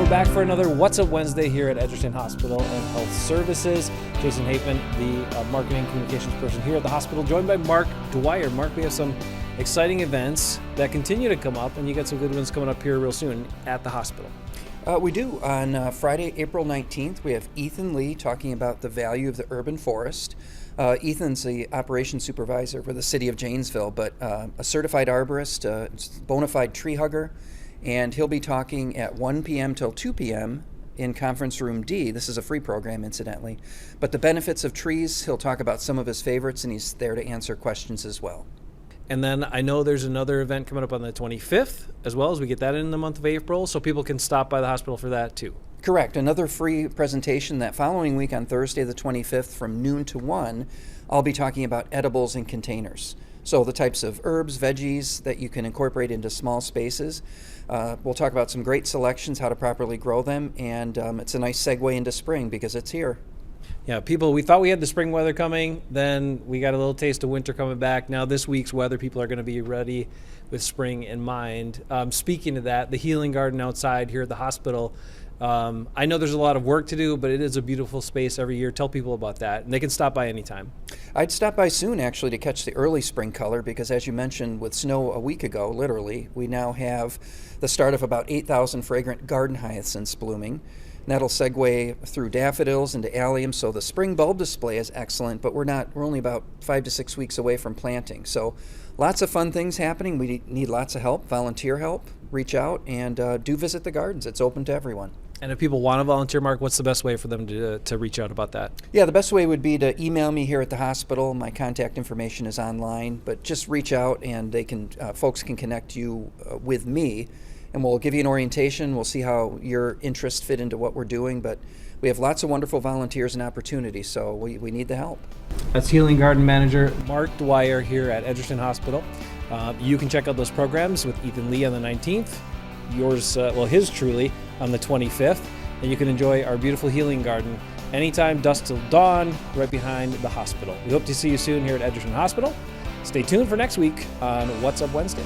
we're back for another What's Up Wednesday here at Edgerton Hospital and Health Services. Jason Hateman, the marketing communications person here at the hospital, joined by Mark Dwyer. Mark, we have some exciting events that continue to come up, and you got some good ones coming up here real soon at the hospital. We do. On Friday, April 19th, we have Ethan Lee talking about the value of the urban forest. Ethan's the operations supervisor for the city of Janesville, but a certified arborist, bona fide tree hugger, and he'll be talking at 1 p.m. till 2 p.m. in Conference Room D. This is a free program, incidentally. But the benefits of trees, he'll talk about some of his favorites, and he's there to answer questions as well. And then I know there's another event coming up on the 25th as well, as we get that in the month of April, so people can stop by the hospital for that too. Correct. Another free presentation that following week on Thursday the 25th from noon to 1, I'll be talking about edibles in containers. So the types of herbs, veggies that you can incorporate into small spaces. We'll talk about some great selections, how to properly grow them, and it's a nice segue into spring because it's here. Yeah, we thought we had the spring weather coming, then we got a little taste of winter coming back. Now this week's weather, people are going to be ready with spring in mind. Speaking of that, the healing garden outside here at the hospital, I know there's a lot of work to do, but it is a beautiful space every year. Tell people about that, and they can stop by anytime. I'd stop by soon, actually, to catch the early spring color because, as you mentioned, with snow a week ago, literally, we now have the start of about 8,000 fragrant garden hyacinths blooming. And that'll segue through daffodils into alliums, so the spring bulb display is excellent, but we're only about 5 to 6 weeks away from planting. So lots of fun things happening. We need lots of help, volunteer help. Reach out and do visit the gardens. It's open to everyone. And if people want to volunteer, Mark, what's the best way for them to reach out about that? Yeah, the best way would be to email me here at the hospital. My contact information is online, but just reach out and folks can connect you with me, and we'll give you an orientation. We'll see how your interests fit into what we're doing, but we have lots of wonderful volunteers and opportunities, so we need the help. That's Healing Garden Manager Mark Dwyer here at Edgerton Hospital. You can check out those programs with Ethan Lee on the 19th, his truly on the 25th, and you can enjoy our beautiful healing garden anytime, dusk till dawn, right behind the hospital. We hope to see you soon here at Edgerton Hospital. Stay tuned for next week on What's Up Wednesday.